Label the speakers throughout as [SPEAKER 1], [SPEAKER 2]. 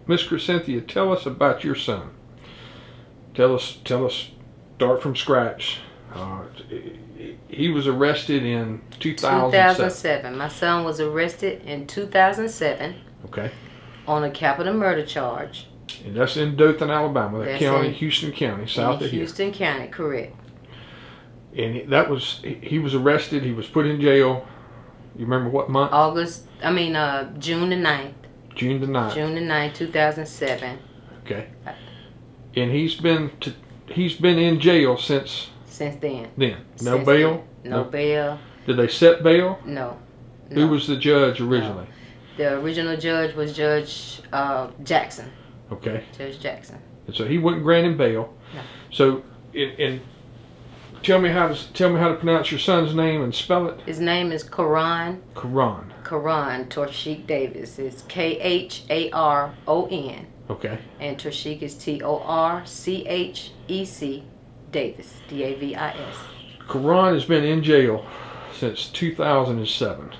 [SPEAKER 1] Miss Chrycynthia, tell us about your son. Tell us. Start from scratch. He was arrested in 2007.
[SPEAKER 2] 2007. My son was arrested in 2007.
[SPEAKER 1] Okay.
[SPEAKER 2] On a capital murder charge.
[SPEAKER 1] And that's in Dothan, Alabama, that
[SPEAKER 2] that's
[SPEAKER 1] county,
[SPEAKER 2] in
[SPEAKER 1] Houston County, south of here.
[SPEAKER 2] Houston County, correct.
[SPEAKER 1] And he was arrested. He was put in jail. You remember what month?
[SPEAKER 2] June the 9th.
[SPEAKER 1] June the 9th.
[SPEAKER 2] June the 9th, 2007.
[SPEAKER 1] Okay. And he's been in jail since
[SPEAKER 2] then.
[SPEAKER 1] No bail?
[SPEAKER 2] No bail.
[SPEAKER 1] Did they set bail?
[SPEAKER 2] No.
[SPEAKER 1] Who was the judge originally?
[SPEAKER 2] No. The original judge was Judge Jackson.
[SPEAKER 1] Okay.
[SPEAKER 2] Judge Jackson.
[SPEAKER 1] And so he wouldn't grant him bail.
[SPEAKER 2] No.
[SPEAKER 1] So, tell me how to pronounce your son's name and spell it.
[SPEAKER 2] His name is Kharon.
[SPEAKER 1] Kharon
[SPEAKER 2] Davis. It's Kharon.
[SPEAKER 1] Okay.
[SPEAKER 2] And Torchik is Torchec Davis. Davis.
[SPEAKER 1] Kharon has been in jail since 2007,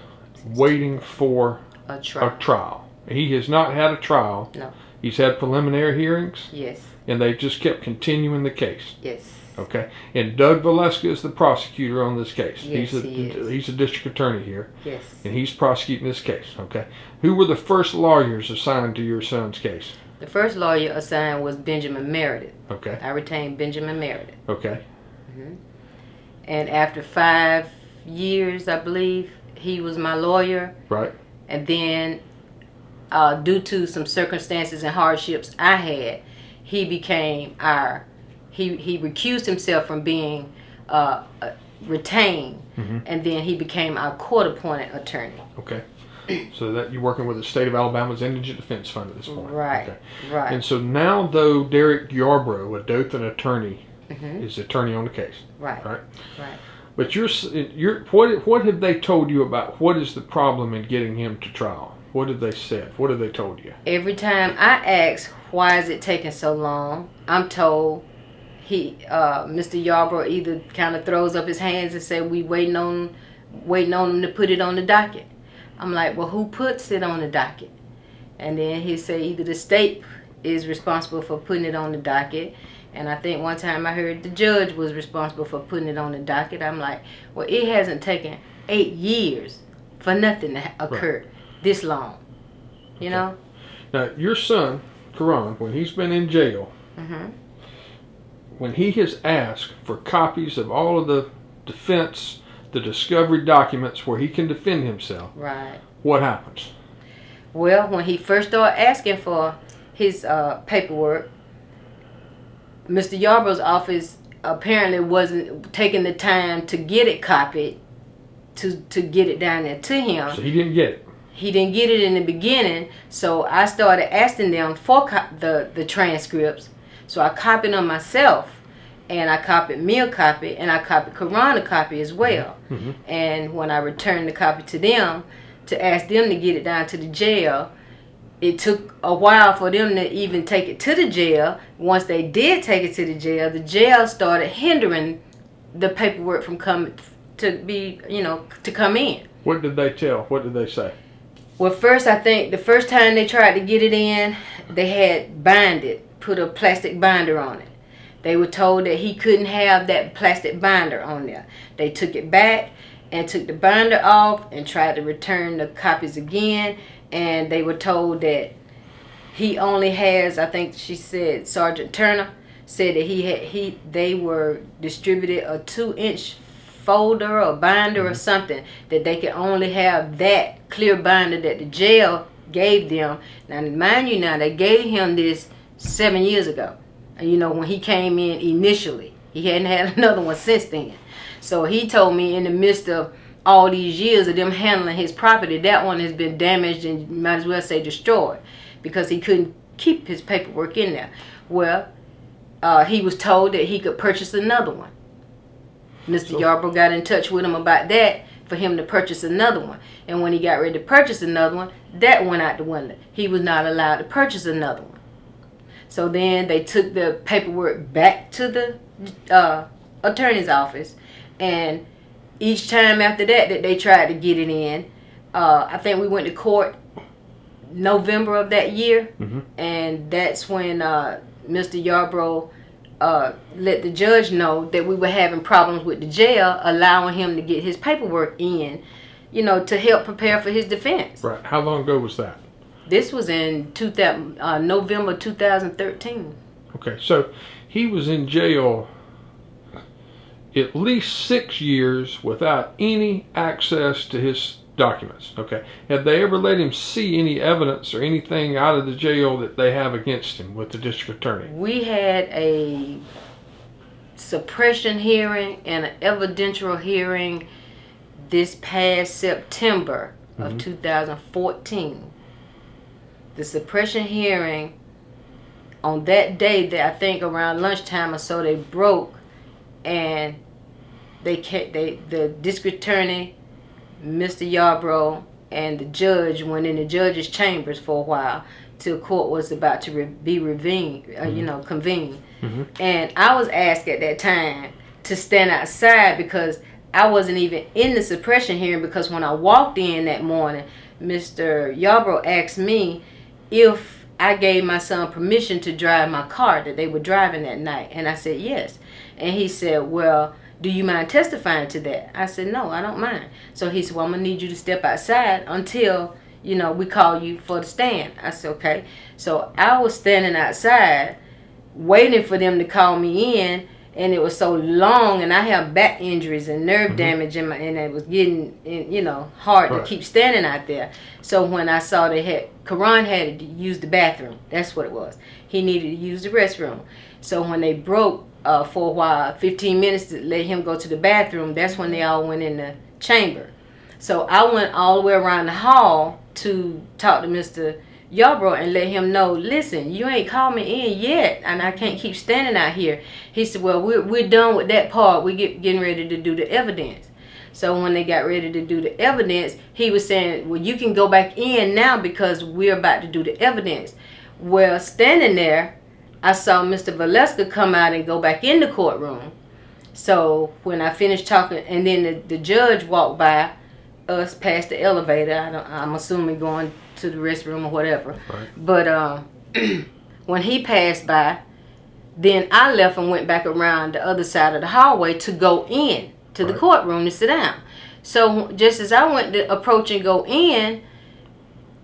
[SPEAKER 1] waiting for
[SPEAKER 2] a trial.
[SPEAKER 1] He has not had a trial.
[SPEAKER 2] No.
[SPEAKER 1] He's had preliminary hearings.
[SPEAKER 2] Yes.
[SPEAKER 1] And they've just kept continuing the case.
[SPEAKER 2] Yes.
[SPEAKER 1] Okay. And Doug Valeska is the prosecutor on this case.
[SPEAKER 2] Yes,
[SPEAKER 1] he's a district attorney here.
[SPEAKER 2] Yes.
[SPEAKER 1] And he's prosecuting this case. Okay. Who were the first lawyers assigned to your son's case?
[SPEAKER 2] The first lawyer assigned was Benjamin Meredith.
[SPEAKER 1] Okay.
[SPEAKER 2] I retained Benjamin Meredith.
[SPEAKER 1] Okay.
[SPEAKER 2] Mm-hmm. And after 5 years, I believe, he was my lawyer.
[SPEAKER 1] Right.
[SPEAKER 2] And then, due to some circumstances and hardships I had, he became he recused himself from being retained,
[SPEAKER 1] mm-hmm.
[SPEAKER 2] and then he became our court-appointed attorney.
[SPEAKER 1] Okay. So that you're working with the state of Alabama's Indigent Defense Fund at this point.
[SPEAKER 2] Right.
[SPEAKER 1] Okay.
[SPEAKER 2] Right.
[SPEAKER 1] And so now, though, Derek Yarbrough, a Dothan attorney,
[SPEAKER 2] mm-hmm.
[SPEAKER 1] is the attorney on the case.
[SPEAKER 2] Right.
[SPEAKER 1] Right.
[SPEAKER 2] Right.
[SPEAKER 1] But what have they told you about what is the problem in getting him to trial? What have they said? What have they told you?
[SPEAKER 2] Every time I ask, why is it taking so long, I'm told Mr. Yarbrough either kind of throws up his hands and says, we waiting on him to put it on the docket. I'm like, well, who puts it on the docket? And then he say either the state is responsible for putting it on the docket, and I think one time I heard the judge was responsible for putting it on the docket. I'm like, well, it hasn't taken 8 years for nothing to occur this long, you know?
[SPEAKER 1] Now, your son, Kharon, when he's been in jail,
[SPEAKER 2] mm-hmm.
[SPEAKER 1] when he has asked for copies of all of the defense, the discovery documents where he can defend himself,
[SPEAKER 2] right?
[SPEAKER 1] What happens?
[SPEAKER 2] Well, when he first started asking for his paperwork, Mr. Yarbrough's office apparently wasn't taking the time to get it copied, to get it down there to him.
[SPEAKER 1] So he didn't get it.
[SPEAKER 2] He didn't get it in the beginning, so I started asking them for the transcripts. So I copied them myself, and I copied me a copy, and I copied Kharon a copy as well.
[SPEAKER 1] Mm-hmm.
[SPEAKER 2] And when I returned the copy to them, to ask them to get it down to the jail, it took a while for them to even take it to the jail. Once they did take it to the jail started hindering the paperwork from coming to come in.
[SPEAKER 1] What did they tell? What did they say?
[SPEAKER 2] Well, first, I think the first time they tried to get it in, they had put a plastic binder on it. They were told that he couldn't have that plastic binder on there. They took it back and took the binder off and tried to return the copies again, and they were told that he only has, I think she said, Sergeant Turner said that they were distributed a 2-inch folder or binder
[SPEAKER 1] mm-hmm.
[SPEAKER 2] or something, that they could only have that clear binder that the jail gave them. Now, mind you, they gave him this 7 years ago. And when he came in initially, he hadn't had another one since then. So he told me in the midst of all these years of them handling his property, that one has been damaged and might as well say destroyed, because he couldn't keep his paperwork in there. Well, he was told that he could purchase another one. Mr. Yarbrough got in touch with him about that for him to purchase another one. And when he got ready to purchase another one, that went out the window. He was not allowed to purchase another one. So then they took the paperwork back to the attorney's office, and each time after that they tried to get it in, I think we went to court November of that year,
[SPEAKER 1] Mm-hmm.
[SPEAKER 2] and that's when Mr. Yarbrough let the judge know that we were having problems with the jail, allowing him to get his paperwork in, to help prepare for his defense.
[SPEAKER 1] Right. How long ago was that?
[SPEAKER 2] This was in November 2013.
[SPEAKER 1] Okay, so he was in jail at least 6 years without any access to his documents. Okay, have they ever let him see any evidence or anything out of the jail that they have against him with the district attorney?
[SPEAKER 2] We had a suppression hearing and an evidentiary hearing this past September of 2014. The suppression hearing, on that day, I think around lunchtime or so, they broke, and the district attorney, Mr. Yarbrough, and the judge went in the judge's chambers for a while till court was about to be convened.
[SPEAKER 1] Mm-hmm.
[SPEAKER 2] And I was asked at that time to stand outside because I wasn't even in the suppression hearing, because when I walked in that morning, Mr. Yarbrough asked me if I gave my son permission to drive my car that they were driving that night. And I said yes. And he said, well, do you mind testifying to that? I said, no, I don't mind. So he said, well, I'm going to need you to step outside until, we call you for the stand. I said, okay. So I was standing outside waiting for them to call me in, and it was so long, and I have back injuries and nerve damage, and it was getting, hard to keep standing out there. So when I saw Kharon had to use the bathroom, that's what it was. He needed to use the restroom. So when they broke for a while, 15 minutes to let him go to the bathroom, that's when they all went in the chamber. So I went all the way around the hall to talk to Mr. Yarbrough and let him know, listen, you ain't called me in yet, and I can't keep standing out here. He said, well, we're done with that part. We're getting ready to do the evidence. So when they got ready to do the evidence, he was saying, well, you can go back in now because we're about to do the evidence. Well, standing there, I saw Mr. Valeska come out and go back in the courtroom. So when I finished talking, and then the judge walked by us past the elevator. I'm assuming going to the restroom or whatever.
[SPEAKER 1] Right.
[SPEAKER 2] But when he passed by, then I left and went back around the other side of the hallway to go in to the courtroom to sit down. So just as I went to approach and go in,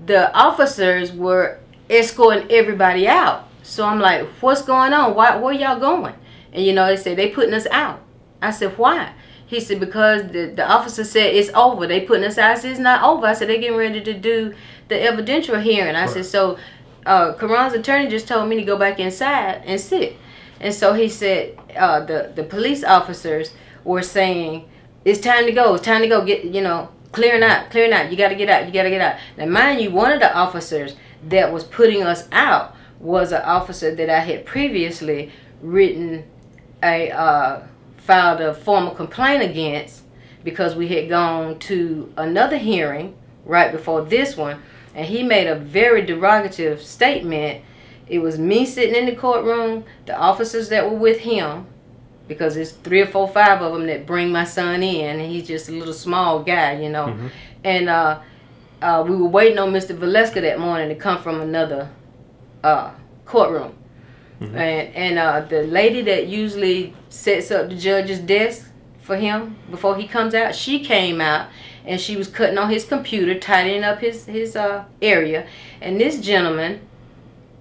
[SPEAKER 2] the officers were escorting everybody out. So I'm like, what's going on? Where y'all going? And they said, they putting us out. I said, why? He said, because the officer said it's over. They putting us out. I said, it's not over. I said, they're getting ready to do the evidentiary hearing. I said, so Kharon's attorney just told me to go back inside and sit. And so he said, the police officers were saying, it's time to go. It's time to go. Get, clearing out. You got to get out. You got to get out. Now, mind you, one of the officers that was putting us out was an officer that I had previously filed a formal complaint against, because we had gone to another hearing right before this one, and he made a very derogative statement. It was me sitting in the courtroom, the officers that were with him, because it's 3 or 4, 5 of them that bring my son in, and he's just a little small guy, And we were waiting on Mr. Valeska that morning to come from another courtroom. And the lady that usually sets up the judge's desk for him before he comes out, she came out, and she was cutting on his computer, tidying up his area. And this gentleman,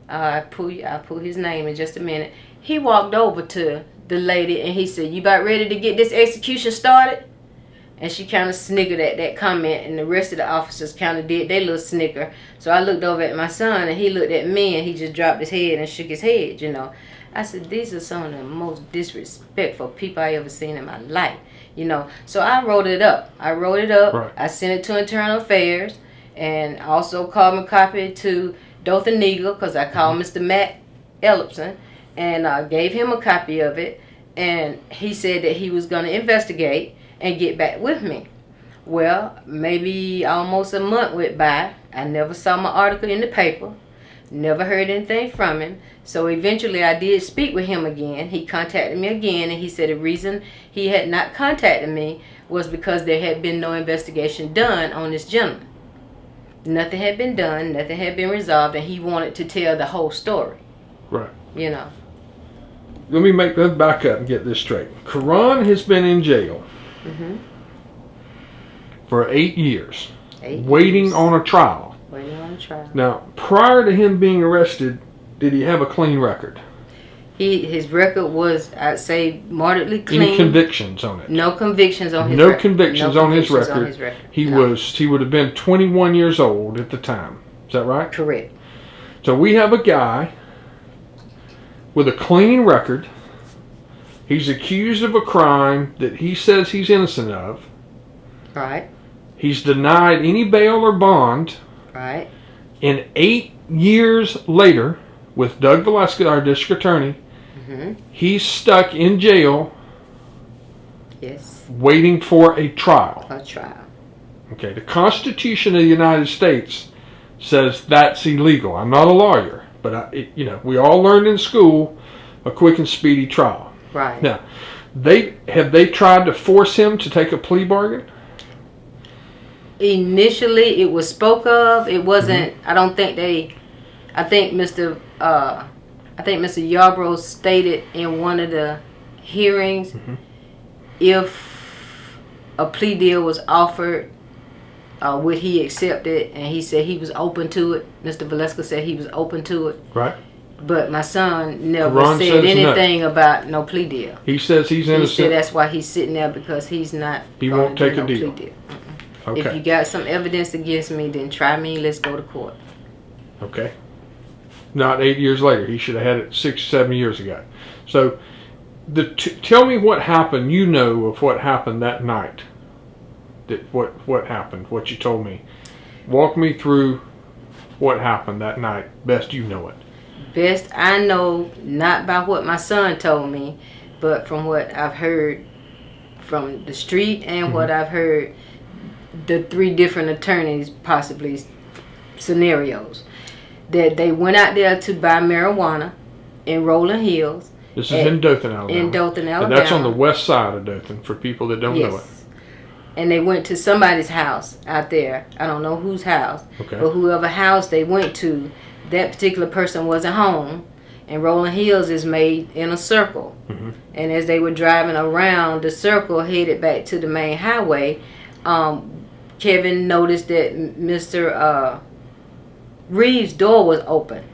[SPEAKER 2] I'll pull his name in just a minute, he walked over to the lady and he said, you about ready to get this execution started? And she kind of sniggered at that comment, and the rest of the officers kind of did their little snicker. So I looked over at my son, and he looked at me, and he just dropped his head and shook his head, I said, these are some of the most disrespectful people I ever seen in my life, So I wrote it up.
[SPEAKER 1] Right.
[SPEAKER 2] I sent it to Internal Affairs, and also called a copy to Dothan Eagle, because I called Mr. Matt Ellipson, and gave him a copy of it. And he said that he was going to investigate and get back with me. Well, maybe almost a month went by. I never saw my article in the paper. Never heard anything from him. So eventually I did speak with him again. He contacted me again, and he said the reason he had not contacted me was because there had been no investigation done on this gentleman. Nothing had been done, nothing had been resolved, and he wanted to tell the whole story.
[SPEAKER 1] Right.
[SPEAKER 2] You know.
[SPEAKER 1] Let's back up and get this straight. Kharon has been in jail for 8 years, waiting on a trial.
[SPEAKER 2] Waiting on a trial.
[SPEAKER 1] Now, prior to him being arrested, did he have a clean record?
[SPEAKER 2] His record was, I'd say, moderately clean.
[SPEAKER 1] Any convictions on it?
[SPEAKER 2] No convictions on his
[SPEAKER 1] no
[SPEAKER 2] record.
[SPEAKER 1] Convictions
[SPEAKER 2] No
[SPEAKER 1] on his
[SPEAKER 2] convictions
[SPEAKER 1] record.
[SPEAKER 2] on his record.
[SPEAKER 1] He would have been 21 years old at the time. Is that right?
[SPEAKER 2] Correct.
[SPEAKER 1] So we have a guy with a clean record. He's accused of a crime that he says he's innocent of.
[SPEAKER 2] Right.
[SPEAKER 1] He's denied any bail or bond.
[SPEAKER 2] Right.
[SPEAKER 1] And 8 years later, with Doug Valeska, our district attorney, he's stuck in jail.
[SPEAKER 2] Yes.
[SPEAKER 1] Waiting for a trial.
[SPEAKER 2] A trial.
[SPEAKER 1] Okay. The Constitution of the United States says that's illegal. I'm not a lawyer, but we all learned in school a quick and speedy trial.
[SPEAKER 2] Right.
[SPEAKER 1] Now, they tried to force him to take a plea bargain?
[SPEAKER 2] Initially, it was spoke of. It wasn't. I don't think they. I think Mr. Yarbrough stated in one of the hearings, if a plea deal was offered, would he accept it? And he said he was open to it. Mr. Valeska said he was open to it.
[SPEAKER 1] Right.
[SPEAKER 2] But my son never
[SPEAKER 1] Kharon
[SPEAKER 2] said
[SPEAKER 1] says
[SPEAKER 2] anything about no plea deal.
[SPEAKER 1] He says he's innocent.
[SPEAKER 2] He said that's why he's sitting there, because he's not.
[SPEAKER 1] He won't take a
[SPEAKER 2] plea
[SPEAKER 1] deal.
[SPEAKER 2] Okay. If you got some evidence against me, then try me. Let's go to court.
[SPEAKER 1] Okay. Not 8 years later. He should have had it 6, 7 years ago. So, tell me what happened. You know of what happened that night. What happened? What you told me. Walk me through what happened that night. Best you know it.
[SPEAKER 2] Best I know, not by what my son told me, but from what I've heard from the street and what I've heard the 3 different attorneys, possibly scenarios, that they went out there to buy marijuana in Rolling Hills.
[SPEAKER 1] This is in Dothan, Alabama.
[SPEAKER 2] In Dothan, Alabama.
[SPEAKER 1] And that's on the west side of Dothan for people that don't know it.
[SPEAKER 2] And they went to somebody's house out there. I don't know whose house.
[SPEAKER 1] Okay.
[SPEAKER 2] But whoever house they went to, that particular person wasn't home. And Rolling Hills is made in a circle. And as they were driving around the circle, headed back to the main highway, Kevin noticed that Mr. Reaves' door was open.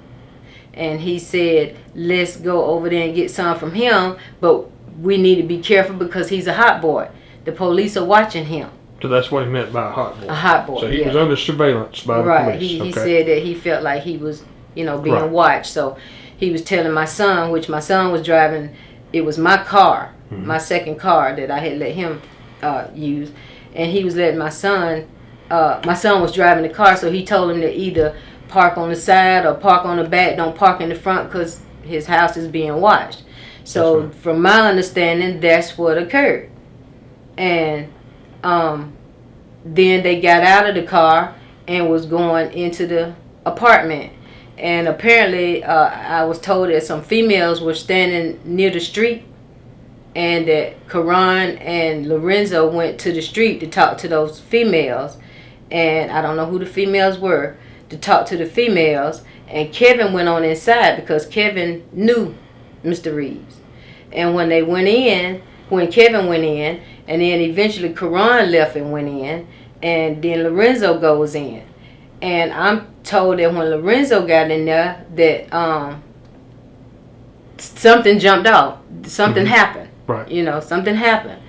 [SPEAKER 2] And he said, let's go over there and get some from him, but we need to be careful because he's a hot boy. The police are watching him.
[SPEAKER 1] So that's what he meant by a hot boy.
[SPEAKER 2] A hot boy.
[SPEAKER 1] So he was under surveillance by the police.
[SPEAKER 2] He said that he felt like he was, being watched. So he was telling my son, which my son was driving, it was my car, my second car that I had let him use. And he was letting my son was driving the car, so he told him to either park on the side or park on the back, don't park in the front because his house is being watched. So from my understanding, that's what occurred. And then they got out of the car and was going into the apartment. And apparently I was told that some females were standing near the street, and that Kharon and Lorenzo went to the street to talk to those females. And I don't know who the females were, to talk to the females. And Kevin went on inside because Kevin knew Mr. Reaves. And when Kevin went in, and then eventually Kharon left and went in, and then Lorenzo goes in. And I'm told that when Lorenzo got in there, that something jumped off. Something happened.
[SPEAKER 1] Right.
[SPEAKER 2] Something happened.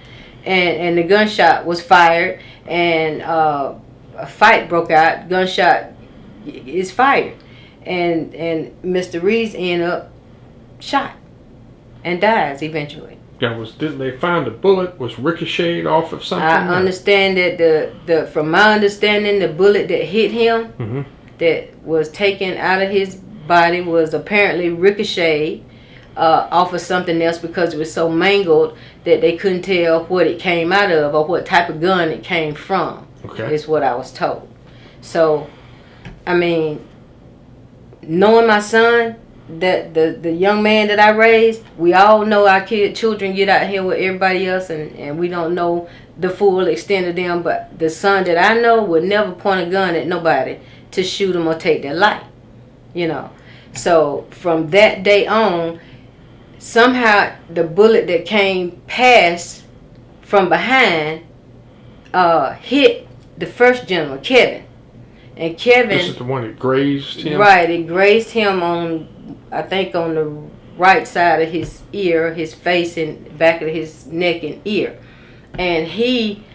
[SPEAKER 2] And the gunshot was fired, and a fight broke out. Gunshot is fired. And Mr. Reaves ended up shot and dies eventually.
[SPEAKER 1] Didn't they find the bullet was ricocheted off of something?
[SPEAKER 2] I understand that from my understanding, the bullet that hit him, that was taken out of his body, was apparently ricocheted off of something else because it was so mangled that they couldn't tell what it came out of or what type of gun it came from.
[SPEAKER 1] Okay.
[SPEAKER 2] Is what I was told. So, I mean, knowing my son, that the young man that I raised, we all know our children get out here with everybody else, and we don't know the full extent of them. But the son that I know would never point a gun at nobody to shoot them or take their life, you know. So from that day on, somehow the bullet that came past from behind hit the first gentleman, Kevin. And Kevin,
[SPEAKER 1] this is the one that grazed him?
[SPEAKER 2] Right, it grazed him on, I think, on the right side of his ear, his face, and back of his neck and ear. And he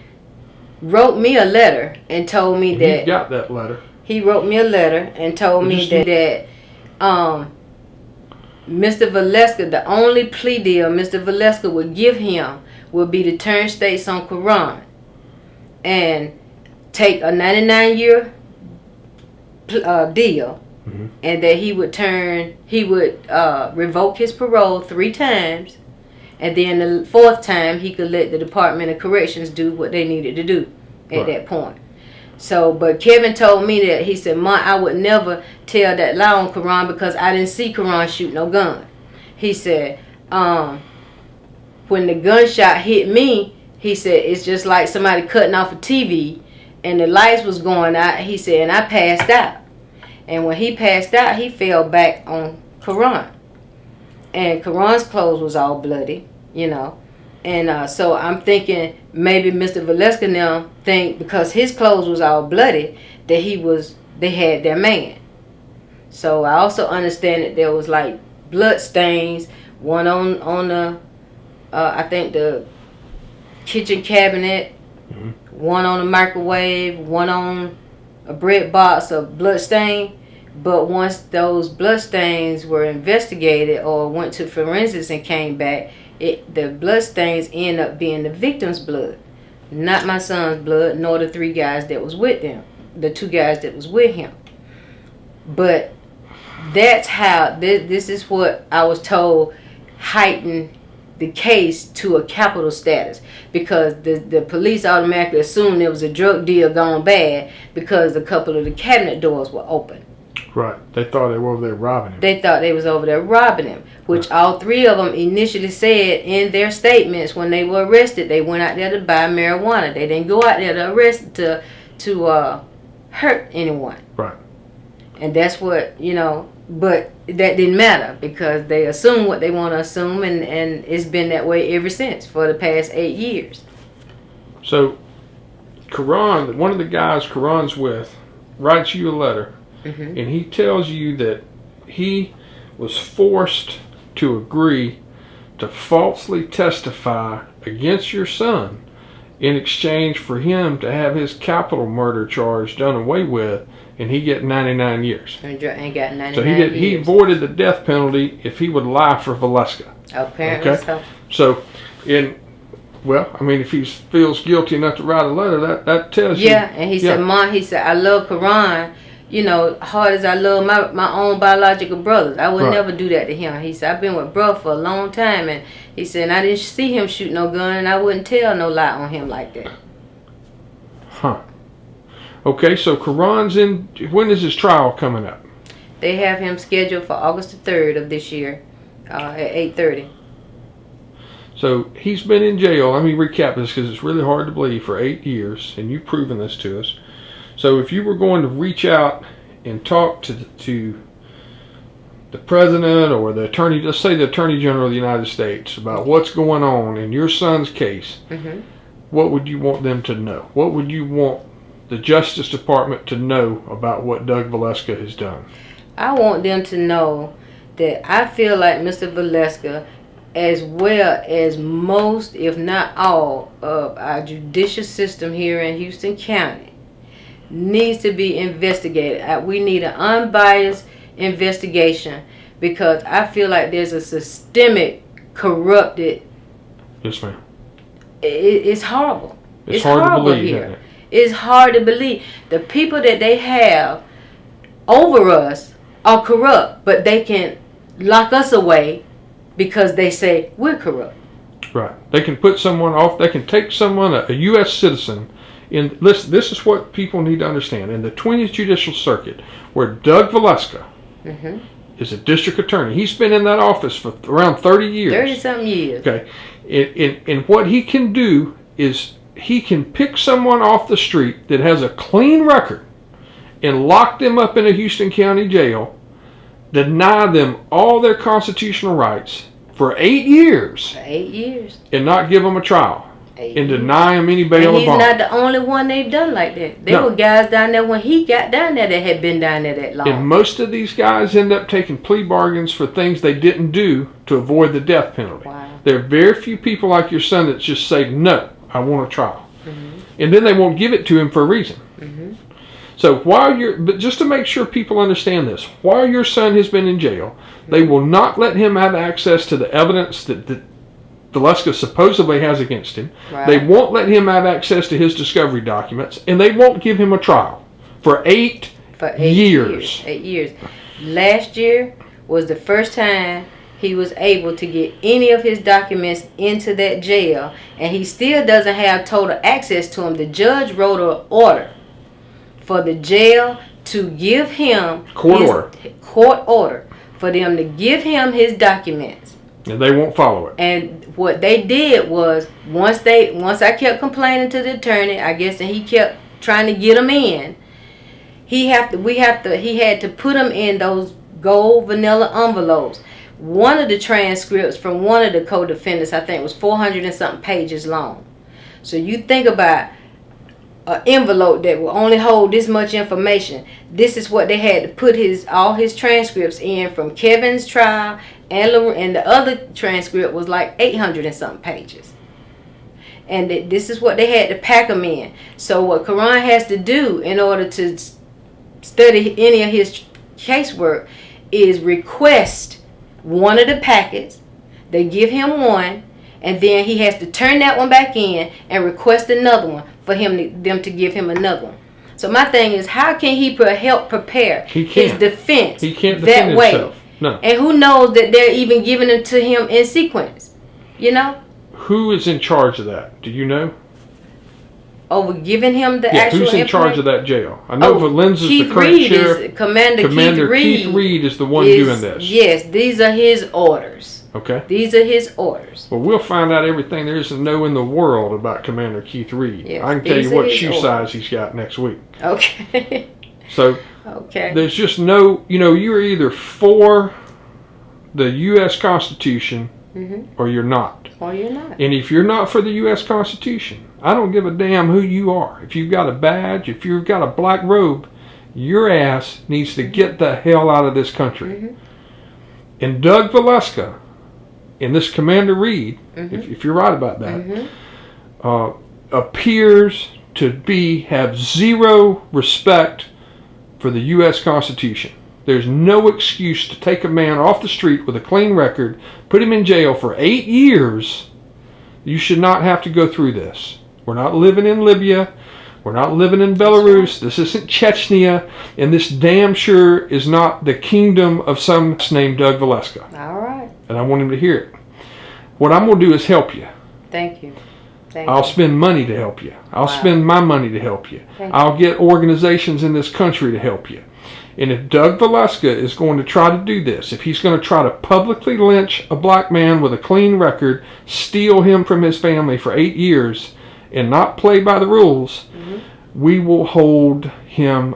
[SPEAKER 2] wrote me a letter and told me that...
[SPEAKER 1] You got that letter.
[SPEAKER 2] He wrote me a letter and told me that Mr. Valeska, the only plea deal Mr. Valeska would give him would be to turn states on Kharon and take a 99-year deal, and that he would revoke his parole 3 times, and then the 4th time he could let the Department of Corrections do what they needed to do at that point. So, but Kevin told me that, he said, "Ma, I would never tell that lie on Kharon because I didn't see Kharon shoot no gun." He said, when the gunshot hit me, he said, it's just like somebody cutting off a TV and the lights was going out. He said, and I passed out. And when he passed out, he fell back on Kharon. And Kharon's clothes was all bloody, you know. And so I'm thinking maybe Mr. Valeska now think because his clothes was all bloody that they had their man. So I also understand that there was like blood stains, one on the I think the kitchen cabinet, one on the microwave, one on a bread box of blood stain. But once those blood stains were investigated or went to forensics and came back, the blood stains end up being the victim's blood, not my son's blood, nor the 3 guys that was with them, the 2 guys that was with him. But that's how this is what I was told heightened the case to a capital status, because the police automatically assumed there was a drug deal gone bad because a couple of the cabinet doors were open.
[SPEAKER 1] Right. They thought they were over there robbing him.
[SPEAKER 2] They thought they was over there robbing him, which all 3 of them initially said in their statements when they were arrested. They went out there to buy marijuana. They didn't go out there to arrest to hurt anyone.
[SPEAKER 1] Right.
[SPEAKER 2] And that's what, you know, but that didn't matter because they assume what they want to assume, and it's been that way ever since for the past 8 years.
[SPEAKER 1] So Kharon, one of the guys Kharon's with, writes you a letter. And he tells you that he was forced to agree to falsely testify against your son in exchange for him to have his capital murder charge done away with, and he get 99 years.
[SPEAKER 2] And got 99
[SPEAKER 1] so
[SPEAKER 2] years.
[SPEAKER 1] He avoided the death penalty if he would lie for Valeska.
[SPEAKER 2] Apparently so.
[SPEAKER 1] So, well, I mean, if he feels guilty enough to write a letter, that tells you.
[SPEAKER 2] Yeah, and he said, "Mom," he said, "I love Kharon, you know, hard as I love my own biological brothers. I would never do that to him." He said, "I've been with bro for a long time," and he said, "And I didn't see him shoot no gun, and I wouldn't tell no lie on him like that."
[SPEAKER 1] Huh. Okay, so Kharon's in. When is his trial coming up?
[SPEAKER 2] They have him scheduled for August the 3rd of this year at 8:30.
[SPEAKER 1] So he's been in jail. Let me recap this because it's really hard to believe, for 8 years, and you've proven this to us. So if you were going to reach out and talk to the president or the attorney, let's say the Attorney General of the United States, about what's going on in your son's case, what would you want them to know? What would you want the Justice Department to know about what Doug Valeska has done?
[SPEAKER 2] I want them to know that I feel like Mr. Valeska, as well as most, if not all, of our judicial system here in Houston County, needs to be investigated. We need an unbiased investigation, because I feel like there's a systemic corrupted.
[SPEAKER 1] Yes, ma'am.
[SPEAKER 2] It's horrible.
[SPEAKER 1] It's hard
[SPEAKER 2] horrible
[SPEAKER 1] to believe,
[SPEAKER 2] here.
[SPEAKER 1] isn't it?
[SPEAKER 2] It's hard to believe. The people that they have over us are corrupt, but they can lock us away because they say we're corrupt.
[SPEAKER 1] Right. They can put someone off. They can take someone, a U.S. citizen. Listen, this is what people need to understand. In the 20th Judicial Circuit, where Doug Valeska is a district attorney. He's been in that office for around 30 years.
[SPEAKER 2] 30-something years.
[SPEAKER 1] Okay. And what he can do is he can pick someone off the street that has a clean record and lock them up in a Houston County jail, deny them all their constitutional rights for 8 years.
[SPEAKER 2] For 8 years.
[SPEAKER 1] And not give them a trial.
[SPEAKER 2] 8
[SPEAKER 1] And
[SPEAKER 2] years.
[SPEAKER 1] deny them any bail or
[SPEAKER 2] And
[SPEAKER 1] bond.
[SPEAKER 2] he's not the only one they've done like that. There were guys down there when he got down there that had been down there that long.
[SPEAKER 1] And most of these guys end up taking plea bargains for things they didn't do to avoid the death penalty.
[SPEAKER 2] Wow.
[SPEAKER 1] There are very few people like your son that just say, no, I want a trial. And then they won't give it to him for a reason. So but just to make sure people understand this, while your son has been in jail, they will not let him have access to the evidence that Valeska supposedly has against him.
[SPEAKER 2] Right.
[SPEAKER 1] They won't let him have access to his discovery documents, and they won't give him a trial for 8 years.
[SPEAKER 2] 8 years. Last year was the first time he was able to get any of his documents into that jail, and he still doesn't have total access to them. The judge wrote an order for the jail to give him court order for them to give him his documents.
[SPEAKER 1] And they won't follow it.
[SPEAKER 2] And what they did was once I kept complaining to the attorney, I guess, and he kept trying to get them in. He had to put them in those gold vanilla envelopes. One of the transcripts from one of the co-defendants, I think, was 400 and something pages long. So you think about an envelope that will only hold this much information. This is what they had to put all his transcripts in from Kevin's trial, and the other transcript was like 800 and something pages. And this is what they had to pack them in. So what Kharon has to do in order to study any of his casework is request one of the packets. They give him one, and then he has to turn that one back in and request another one for them to give him another one. So my thing is, how can he help prepare his defense?
[SPEAKER 1] He can't defend himself. No.
[SPEAKER 2] And who knows that they're even giving it to him in sequence? You know?
[SPEAKER 1] Who is in charge of that? Do you know?
[SPEAKER 2] Over giving him the actual
[SPEAKER 1] who's in charge of that jail? I know Valenza's the current sheriff.
[SPEAKER 2] Commander Keith Reed
[SPEAKER 1] is the one doing this.
[SPEAKER 2] Yes, these are his orders.
[SPEAKER 1] Okay.
[SPEAKER 2] These are his orders.
[SPEAKER 1] Well, we'll find out everything there is to know in the world about Commander Keith Reed.
[SPEAKER 2] Yes,
[SPEAKER 1] I can tell you what shoe size he's got next week.
[SPEAKER 2] Okay.
[SPEAKER 1] So, there's just no, you're either for the U.S. Constitution or you're not.
[SPEAKER 2] Or you're not.
[SPEAKER 1] And if you're not for the U.S. Constitution, I don't give a damn who you are. If you've got a badge, if you've got a black robe, your ass needs to get the hell out of this country. And Doug Valeska and this Commander Reed, if you're right about that, appears to have zero respect for the U.S. Constitution. There's no excuse to take a man off the street with a clean record, put him in jail for 8 years. You should not have to go through this. We're not living in Libya. We're not living in Belarus. This isn't Chechnya. And this damn sure is not the kingdom of some named Doug Valeska.
[SPEAKER 2] All right.
[SPEAKER 1] And I want him to hear it. What I'm going to do is help you.
[SPEAKER 2] Thank you.
[SPEAKER 1] I'll spend money to help you. I'll spend my money to help you. I'll get organizations in this country to help you. And if Doug Valeska is going to try to do this, if he's going to try to publicly lynch a black man with a clean record, steal him from his family for 8 years, and not play by the rules, we will hold him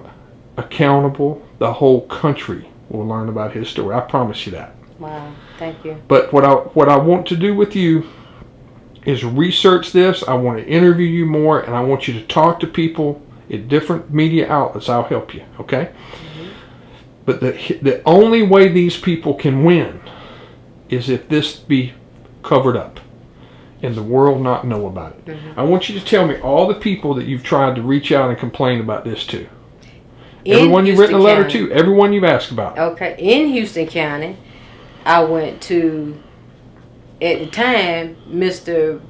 [SPEAKER 1] accountable. The whole country will learn about his story. I promise you that.
[SPEAKER 2] Wow, thank you.
[SPEAKER 1] But what I want to do with you is research this. I want to interview you more, and I want you to talk to people at different media outlets. I'll help you, okay? But the only way these people can win is if this be covered up and the world not know about it. I want you to tell me all the people that you've tried to reach out and complain about this to. Everyone you've written a letter to, everyone you've asked about.
[SPEAKER 2] Okay, in Houston County, I went to, at the time, Mr.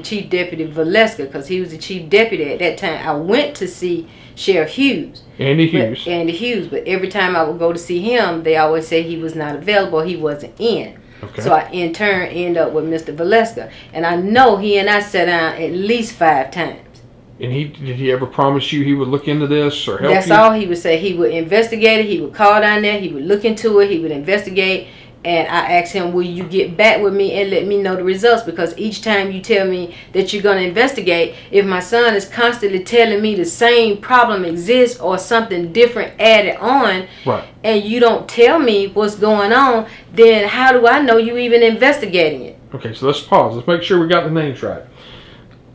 [SPEAKER 2] Chief Deputy Valeska, because he was the chief deputy at that time. I went to see Sheriff Hughes. Andy Hughes. But every time I would go to see him, they always say he was not available. He wasn't in. Okay. So I in turn end up with Mr. Valeska. And I know he and I sat down at least 5 times.
[SPEAKER 1] And did he ever promise you he would look into this or help you?
[SPEAKER 2] That's all he would say. He would investigate it. He would call down there. He would look into it. He would investigate. And I asked him, will you get back with me and let me know the results? Because each time you tell me that you're going to investigate, if my son is constantly telling me the same problem exists or something different added on,
[SPEAKER 1] right,
[SPEAKER 2] and you don't tell me what's going on, then how do I know you even investigating it?
[SPEAKER 1] Okay, so let's pause. Let's make sure we got the names right.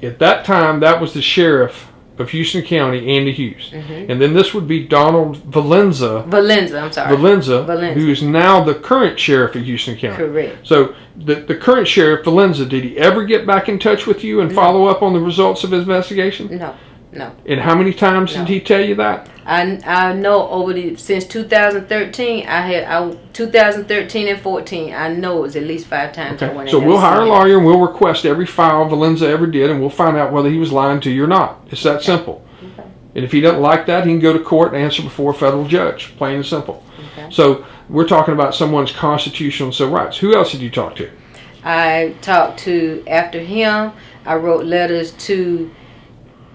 [SPEAKER 1] At that time, that was the sheriff of Houston County, Andy Hughes.
[SPEAKER 2] Mm-hmm.
[SPEAKER 1] And then this would be Donald Valenza.
[SPEAKER 2] Valenza.
[SPEAKER 1] Who is now the current sheriff of Houston County.
[SPEAKER 2] Correct.
[SPEAKER 1] So the current sheriff, Valenza, did he ever get back in touch with you and follow up on the results of his investigation?
[SPEAKER 2] No.
[SPEAKER 1] And how many times did he tell you that?
[SPEAKER 2] I know since 2013, 2013 and 14, I know it was at least 5 times.
[SPEAKER 1] Okay. So we'll hire a lawyer and we'll request every file Valenza ever did, and we'll find out whether he was lying to you or not. It's that simple.
[SPEAKER 2] Okay.
[SPEAKER 1] And if he doesn't like that, he can go to court and answer before a federal judge. Plain and simple.
[SPEAKER 2] Okay.
[SPEAKER 1] So we're talking about someone's constitutional and civil rights. Who else did you talk to?
[SPEAKER 2] I talked to, after him, I wrote letters to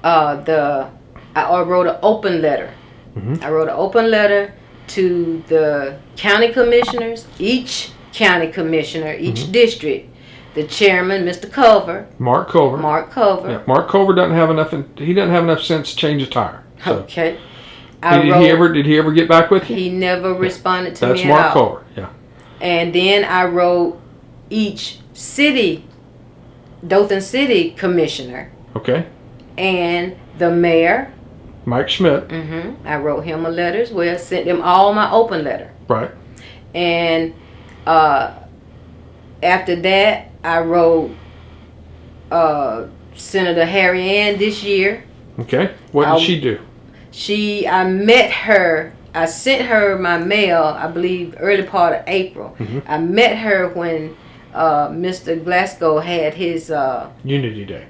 [SPEAKER 2] I wrote an open letter.
[SPEAKER 1] Mm-hmm.
[SPEAKER 2] I wrote an open letter to the county commissioners, each county commissioner, each district, the chairman, Mr. Culver.
[SPEAKER 1] Mark Culver.
[SPEAKER 2] Yeah,
[SPEAKER 1] Mark Culver doesn't have enough. He doesn't have enough sense to change a tire. So.
[SPEAKER 2] Okay.
[SPEAKER 1] Did he ever get back with you?
[SPEAKER 2] He never responded to me
[SPEAKER 1] at all. That's Mark Culver. Yeah.
[SPEAKER 2] And then I wrote each city, Dothan City commissioner.
[SPEAKER 1] Okay.
[SPEAKER 2] And the mayor,
[SPEAKER 1] Mike Schmidt.
[SPEAKER 2] I wrote him a letter as well. Sent them all my open letter.
[SPEAKER 1] Right.
[SPEAKER 2] And after that, I wrote Senator Harry Ann this year.
[SPEAKER 1] Okay. What did she do?
[SPEAKER 2] I met her. I sent her my mail, I believe, early part of April. I met her when Mr. Glasgow had his
[SPEAKER 1] Unity Day.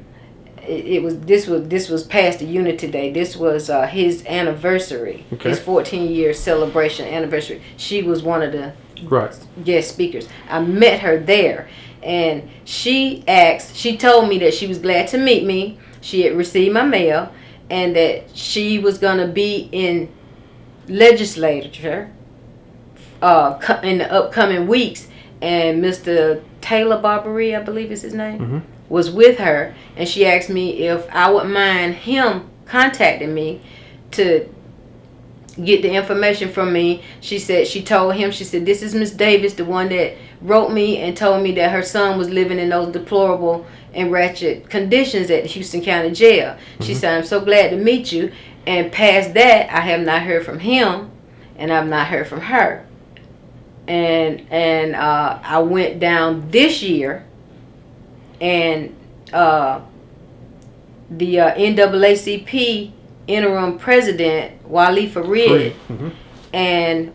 [SPEAKER 2] This was past the Unity Day. This was his anniversary, his 14-year celebration anniversary. She was one of the guest speakers. I met her there, and she told me that she was glad to meet me. She had received my mail, and that she was going to be in legislature in the upcoming weeks, and Mr. Taylor Barbary, I believe is his name, was with her, and she asked me if I would mind him contacting me to get the information from me. She told him, this is Miss Davis, the one that wrote me and told me that her son was living in those deplorable and ratchet conditions at the Houston County Jail. She said, I'm so glad to meet you. And past that, I have not heard from him, and I've not heard from her. And I went down this year, and the NAACP interim president, Wally Farid, and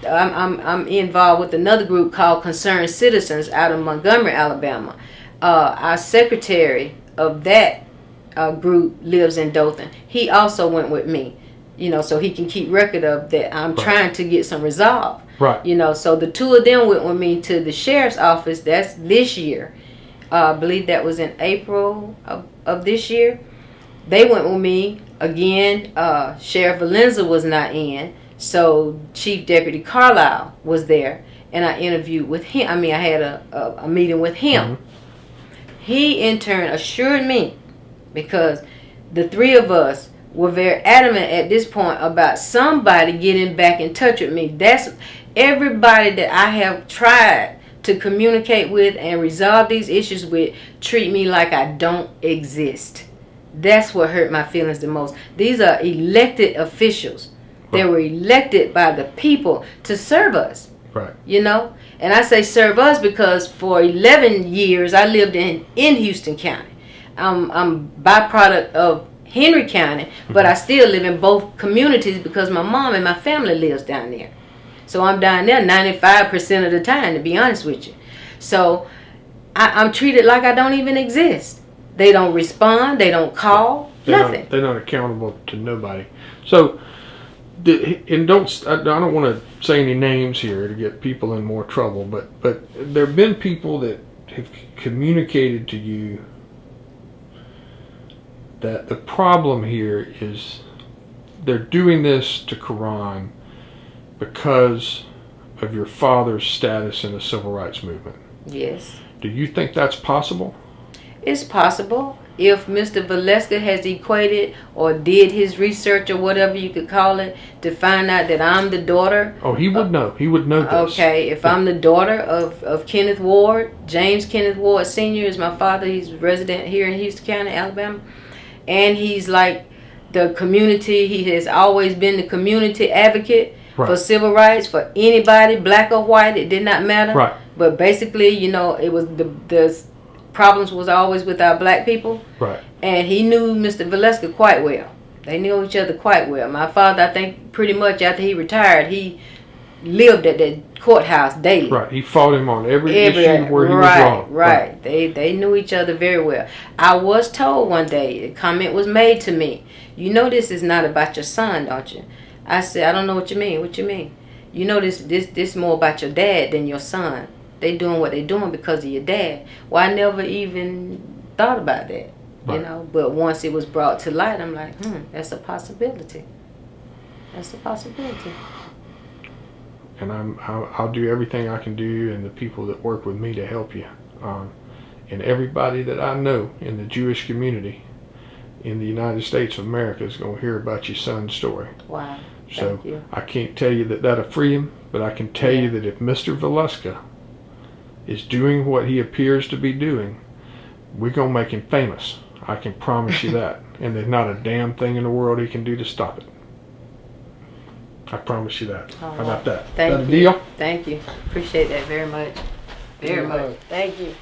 [SPEAKER 2] I'm involved with another group called Concerned Citizens out of Montgomery, Alabama. Our secretary of that group lives in Dothan. He also went with me, so he can keep record of that. I'm trying to get some resolve. Right. So the two of them went with me to the sheriff's office. That's this year. I believe that was in April of this year. They went with me again. Sheriff Valenza was not in, so Chief Deputy Carlisle was there, and I interviewed with him. I had a meeting with him. He in turn assured me, because the three of us were very adamant at this point about somebody getting back in touch with me. That's everybody that I have tried to communicate with and resolve these issues with treat me like I don't exist. That's what hurt my feelings the most. These are elected officials. They were elected by the people to serve us.
[SPEAKER 1] Right.
[SPEAKER 2] And I say serve us because for 11 years I lived in Houston County. I'm byproduct of Henry County, but I still live in both communities because my mom and my family lives down there. So I'm down there 95% of the time, to be honest with you. So I'm treated like I don't even exist. They don't respond. They don't call. Nothing.
[SPEAKER 1] They're not accountable to nobody. So, I don't want to say any names here to get people in more trouble, but there have been people that have communicated to you that the problem here is they're doing this to Kharon because of your father's status in the civil rights movement.
[SPEAKER 2] Yes.
[SPEAKER 1] Do you think that's possible?
[SPEAKER 2] It's possible. If Mr. Valeska has equated or did his research or whatever you could call it to find out that I'm the daughter.
[SPEAKER 1] Oh, he would know. He would know this.
[SPEAKER 2] Okay, if I'm the daughter of Kenneth Ward, James Kenneth Ward Sr. is my father. He's a resident here in Houston County, Alabama. And he's like the community. He has always been the community advocate for civil rights for anybody, black or white. It did not matter.
[SPEAKER 1] Right.
[SPEAKER 2] But basically, you know, it was the problems was always with our black people.
[SPEAKER 1] Right.
[SPEAKER 2] And he knew Mr. Valeska quite well. They knew each other quite well. My father, I think, pretty much after he retired, he lived at the courthouse daily.
[SPEAKER 1] Right. He fought him on every issue where he was wrong.
[SPEAKER 2] Right. They knew each other very well. I was told one day, a comment was made to me, you know this is not about your son, don't you? I said, I don't know what you mean. What you mean? You know this more about your dad than your son. They doing what they doing because of your dad. Well, I never even thought about that, you know. But once it was brought to light, I'm like, that's a possibility. That's a possibility.
[SPEAKER 1] And I'll do everything I can do, and the people that work with me to help you. And everybody that I know in the Jewish community in the United States of America is going to hear about your son's story.
[SPEAKER 2] Wow.
[SPEAKER 1] So
[SPEAKER 2] Thank you.
[SPEAKER 1] I can't tell you that that'll free him, but I can tell you that if Mr. Valeska is doing what he appears to be doing, we're going to make him famous. I can promise you that. And there's not a damn thing in the world he can do to stop it. I promise you that. How about that?
[SPEAKER 2] Thank
[SPEAKER 1] Is that a
[SPEAKER 2] you.
[SPEAKER 1] deal?
[SPEAKER 2] Thank you. Appreciate that very much. Very much. Thank you.